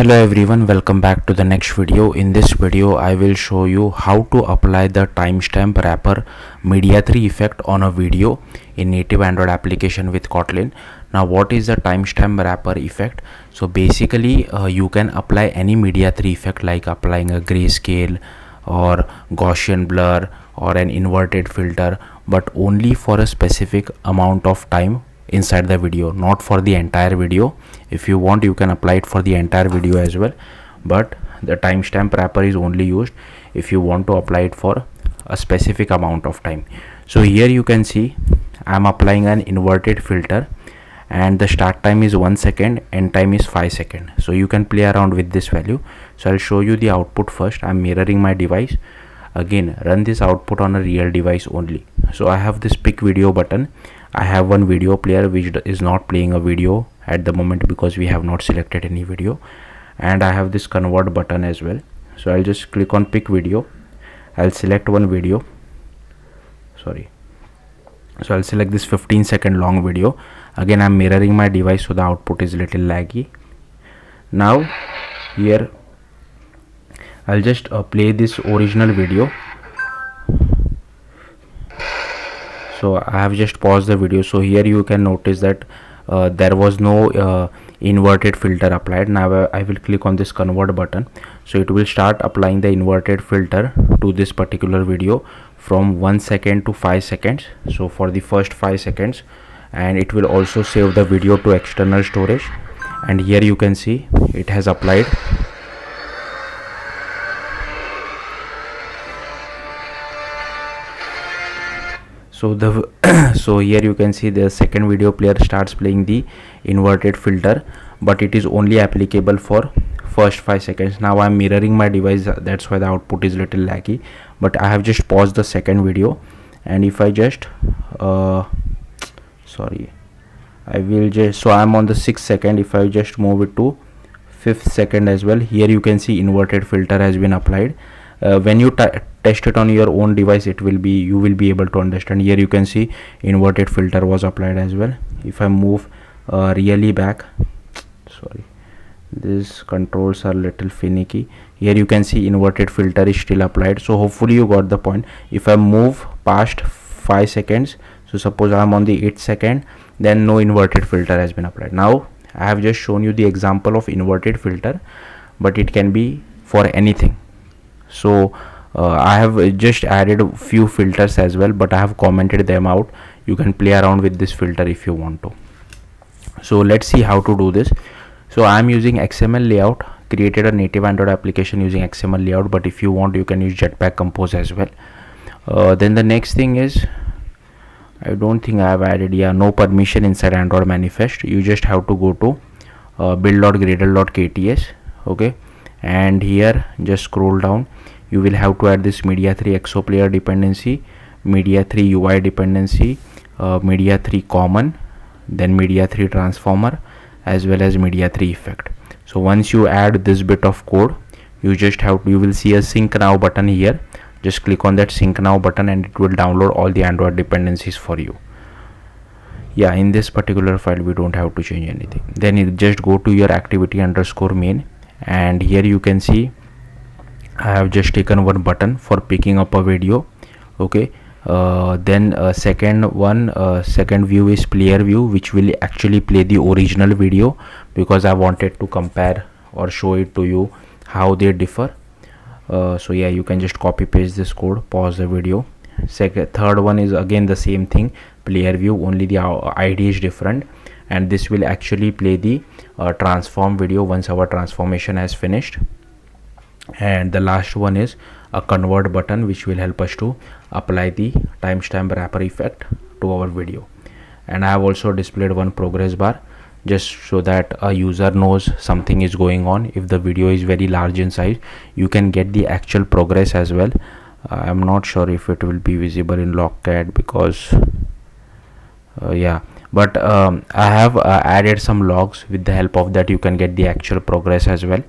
Hello everyone, welcome back to the next video. In this video I will show you how to apply the timestamp wrapper Media3 effect on a video in native Android application with Kotlin. Now what is the timestamp wrapper effect? So basically you can apply any Media3 effect like applying a grayscale or Gaussian blur or an inverted filter, but only for a specific amount of time inside the video, not for the entire video. If you want, you can apply it for the entire video as well, but the timestamp wrapper is only used if you want to apply it for a specific amount of time. So here you can see I'm applying an inverted filter and the start time is 1 second, end time is 5 seconds. So you can play around with this value. So I'll show you the output first. I'm mirroring my device. Again, run this output on a real device only. So I have this pick video button. I have one video player which is not playing a video at the moment because we have not selected any video, and I have this convert button as well. So I'll just click on pick video. I'll select one video. So I'll select this 15-second long video. Again, I'm mirroring my device, so the output is little laggy. Now here I'll just play this original video. So I have just paused the video. So here you can notice that there was no inverted filter applied. Now I will click on this convert button, so it will start applying the inverted filter to this particular video from 1 second to 5 seconds. So for the first 5 seconds, and it will also save the video to external storage. And here you can see it has applied. So here you can see the second video player starts playing the inverted filter, but it is only applicable for first 5 seconds. Now I'm mirroring my device, that's why the output is little laggy, but I have just paused the second video, and if I just I will just, so I'm on the 6th second. If I just move it to 5th second as well, here you can see inverted filter has been applied. When you test it on your own device, you will be able to understand. Here you can see inverted filter was applied as well. If I move really back, these controls are little finicky. Here you can see inverted filter is still applied. So hopefully you got the point. If I move past 5 seconds, so suppose I'm on the 8th second, then no inverted filter has been applied. Now I have just shown you the example of inverted filter, but it can be for anything. So I have just added a few filters as well, but I have commented them out. You can play around with this filter if you want to. So let's see how to do this. So I'm using XML layout, created a native Android application using XML layout, but if you want, you can use Jetpack Compose as well. Then the next thing is, I don't think I have added no permission inside Android manifest. You just have to go to build.gradle.kts. okay, and here just scroll down. You will have to add this Media3 exo player dependency, Media3 UI dependency, Media3 common, then Media3 transformer, as well as Media3 effect. So once you add this bit of code, you will see a sync now button here. Just click on that sync now button and it will download all the Android dependencies for you. In this particular file we don't have to change anything. Then you just go to your activity_main, and here you can see I have just taken one button for picking up a video. Okay, then second view is player view, which will actually play the original video because I wanted to compare or show it to you how they differ. So you can just copy paste this code, pause the video. Third one is again the same thing, player view, only the ID is different, and this will actually play the transform video once our transformation has finished. And the last one is a convert button, which will help us to apply the timestamp wrapper effect to our video. And I have also displayed one progress bar, just so that a user knows something is going on. If the video is very large in size, you can get the actual progress as well. I'm not sure if it will be visible in Logcat because but I have added some logs. With the help of that, you can get the actual progress as well.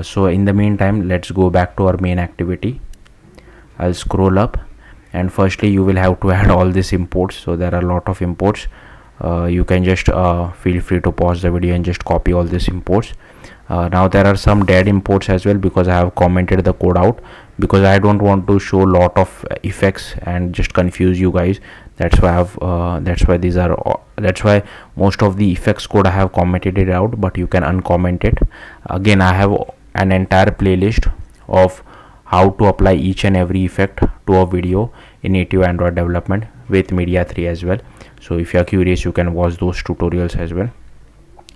So in the meantime, let's go back to our main activity. I'll scroll up, and firstly you will have to add all these imports. So there are a lot of imports. You can just feel free to pause the video and just copy all these imports. Now there are some dead imports as well, because I have commented the code out, because I don't want to show lot of effects and just confuse you guys. That's why that's why most of the effects code I have commented it out, but you can uncomment it. Again, I have an entire playlist of how to apply each and every effect to a video in native Android development with Media 3 as well. So if you are curious, you can watch those tutorials as well.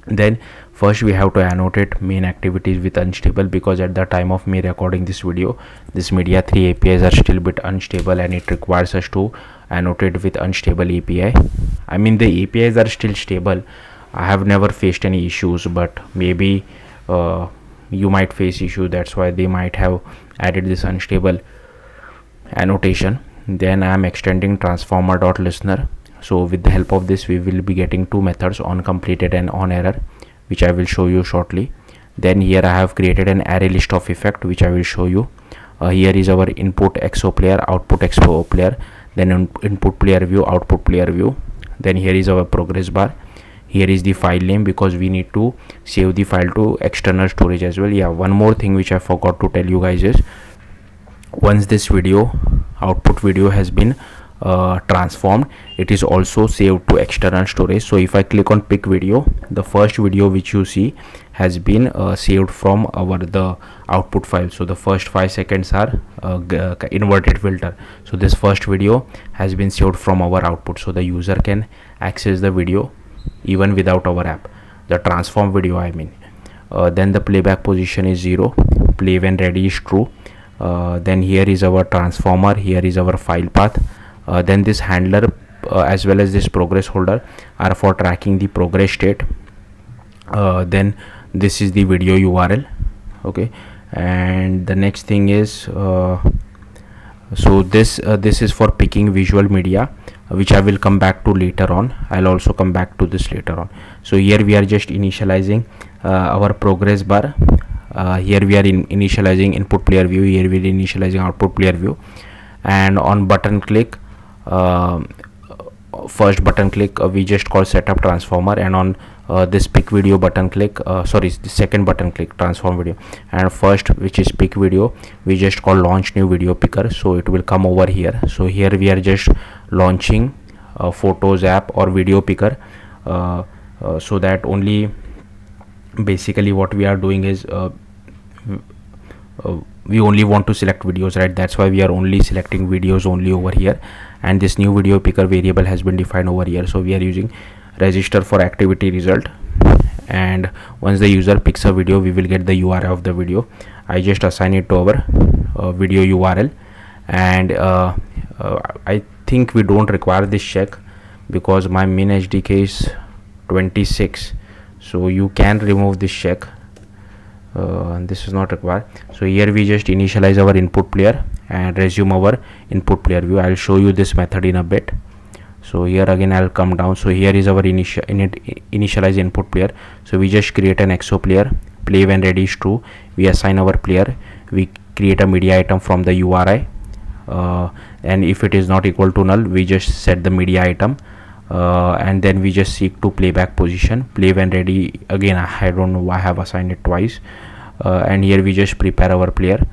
Then first we have to annotate main activities with unstable, because at the time of me recording this video, this Media 3 APIs are still a bit unstable, and it requires us to annotate with unstable API. I mean, the APIs are still stable. I have never faced any issues, but maybe you might face issue. That's why they might have added this unstable annotation. Then I am extending transformer.listener. So with the help of this, we will be getting two methods, on completed and on error, which I will show you shortly. Then here I have created an array list of effect, which I will show you. Here is our input XO player, output XO player, then input player view, output player view. Then here is our progress bar. Here is the file name, because we need to save the file to external storage as well. Yeah, one more thing which I forgot to tell you guys is, once this video, output video, has been transformed, it is also saved to external storage. So if I click on pick video, the first video which you see has been saved from the output file. So the first 5 seconds are inverted filter. So this first video has been saved from our output, so the user can access the video even without our app, the transform video I mean. Then the playback position is 0, play when ready is true. Then here is our transformer, here is our file path. Then this handler as well as this progress holder are for tracking the progress state. Then this is the video URL. Okay, and the next thing is so this is for picking visual media, which I will come back to later on. I'll also come back to this later on. So here we are just initializing our progress bar. Here we are initializing input player view, here we are initializing output player view, and on button click, first button click, we just call setup transformer, and on this pick video button click, sorry, the second button click, transform video, and first, which is pick video, we just call launch new video picker. So it will come over here. So here we are just launching photos app or video picker, so that only basically what we are doing is we only want to select videos, right? That's why we are only selecting videos only over here, and this new video picker variable has been defined over here. So we are using register for activity result, and once the user picks a video, we will get the URL of the video. I just assign it to our video URL, and I think we don't require this check because my min SDK is 26, so you can remove this check. This is not required. So here we just initialize our input player and resume our input player view. I'll show you this method in a bit. So here again I'll come down. So here is our initialize input player. So we just create an XO player, play when ready is true. We assign our player, we create a media item from the URI, and if it is not equal to null, we just set the media item, and then we just seek to playback position, play when ready. Again, I don't know why I have assigned it twice, and here we just prepare our player.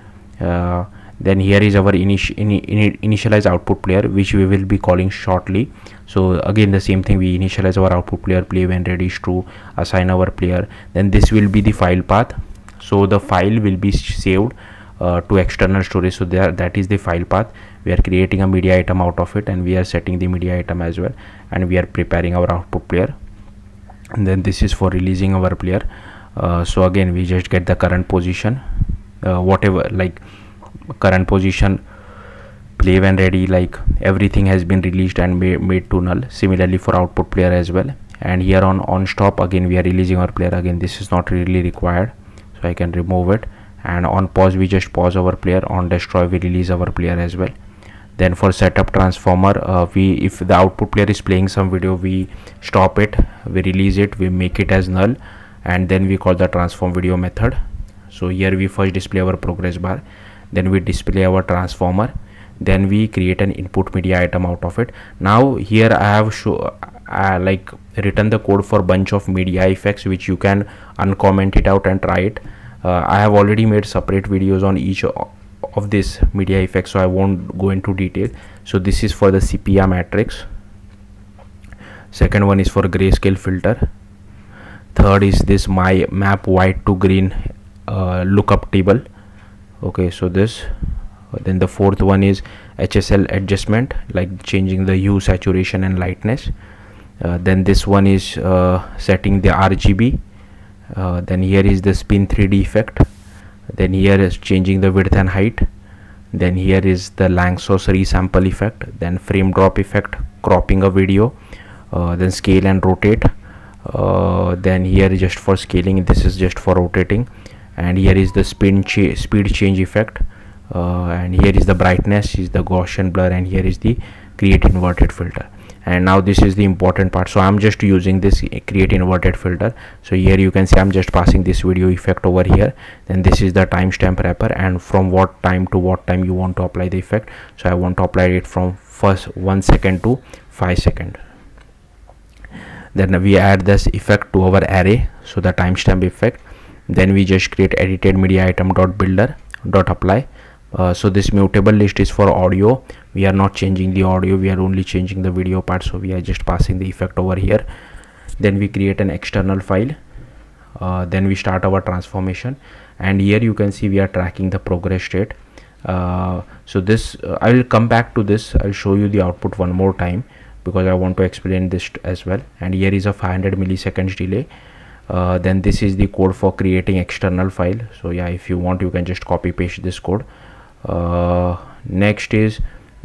Then here is our initialize output player, which we will be calling shortly. So again the same thing, we initialize our output player, play when ready is true, assign our player. Then this will be the file path, so the file will be saved to external storage. So that is the file path. We are creating a media item out of it, and we are setting the media item as well, and we are preparing our output player. And then this is for releasing our player. So again we just get the current position, whatever, like current position, play when ready, like everything has been released and made to null. Similarly for output player as well. And here on stop, again we are releasing our player. Again this is not really required, so I can remove it. And on pause, we just pause our player. On destroy, we release our player as well. Then for setup transformer, if the output player is playing some video, we stop it, we release it, we make it as null, and then we call the transform video method. So here we first display our progress bar, then we display our transformer, then we create an input media item out of it. Now here I like written the code for bunch of media effects, which you can uncomment it out and try it. I have already made separate videos on each of this media effects, so I won't go into detail. So this is for the sepia matrix. Second one is for grayscale filter. Third is this my map white to green lookup table. Okay, so this. Then the fourth one is HSL adjustment, like changing the hue, saturation and lightness. Then this one is setting the RGB. Then here is the spin 3D effect. Then here is changing the width and height. Then here is the Langsos resample effect. Then frame drop effect, cropping a video. Then scale and rotate. Then here is just for scaling, this is just for rotating. And here is the speed change effect. And here is the brightness, is the Gaussian blur, and here is the create inverted filter. And now this is the important part. So I'm just using this create inverted filter. So here you can see I'm just passing this video effect over here. Then this is the timestamp wrapper, and from what time to what time you want to apply the effect. So I want to apply it from first 1 second to 5 seconds. Then we add this effect to our array, so the timestamp effect. Then we just create edited media item dot builder dot apply. So this mutable list is for audio. We are not changing the audio, we are only changing the video part, so we are just passing the effect over here. Then we create an external file. Then we start our transformation, and here you can see we are tracking the progress state. So this I will come back to this. I'll show you the output one more time because I want to explain this as well. And here is a 500 milliseconds delay. Then this is the code for creating external file. So yeah, if you want you can just copy paste this code. Next is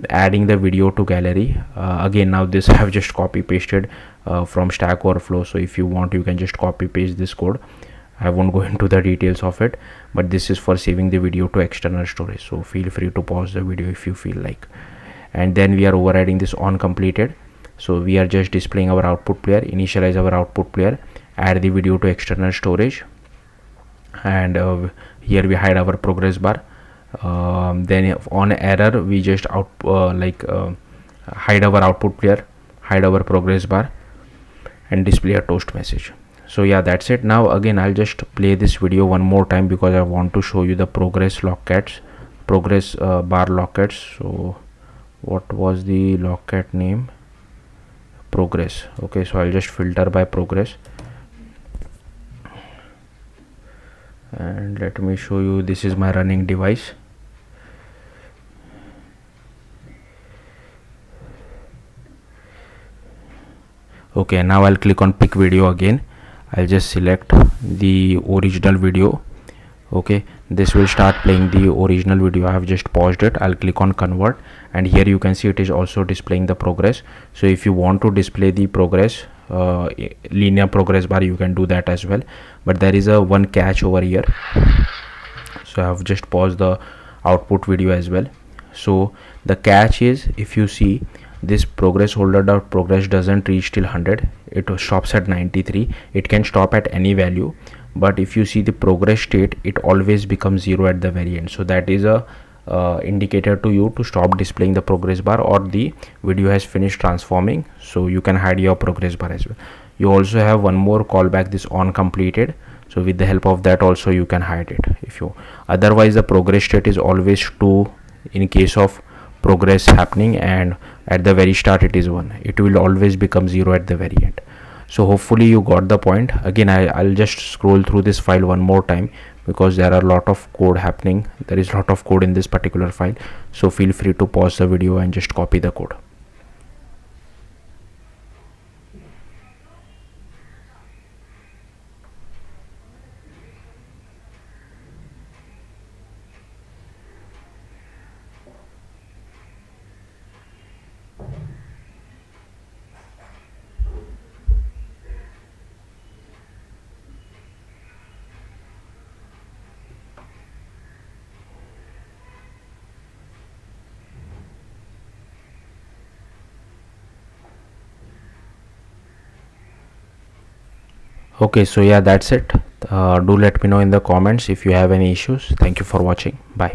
adding the video to gallery. Again, now this I have just copy pasted from Stack Overflow, so if you want you can just copy paste this code. I won't go into the details of it, but this is for saving the video to external storage, so feel free to pause the video if you feel like. And then we are overriding this on completed. So we are just displaying our output player, initialize our output player, add the video to external storage, and here we hide our progress bar. Then on error we just hide our output player, hide our progress bar, and display a toast message. So yeah, that's it. Now again I'll just play this video one more time because I want to show you the progress lockets, progress bar lockets. So what was the locket name? Progress. Okay, so I'll just filter by progress, and let me show you. This is my running device. Okay, now I'll click on pick video again. I'll just select the original video. Okay, this will start playing the original video. I have just paused it. I'll click on convert, and here you can see it is also displaying the progress. So if you want to display the progress, linear progress bar, you can do that as well, but there is a one catch over here. So I have just paused the output video as well. So the catch is, if you see this progress holder dot progress doesn't reach till 100, it stops at 93. It can stop at any value, but if you see the progress state, it always becomes 0 at the very end. So that is a indicator to you to stop displaying the progress bar, or the video has finished transforming, so you can hide your progress bar as well. You also have one more callback, this on completed. So with the help of that also you can hide it if you, otherwise the progress state is always 2 in case of progress happening, and at the very start it is 1. It will always become 0 at the very end. So hopefully you got the point. Again, I'll just scroll through this file one more time because there are a lot of code happening. There is a lot of code in this particular file, so feel free to pause the video and just copy the code. Okay, so yeah, that's it. Do let me know in the comments if you have any issues. Thank you for watching. Bye.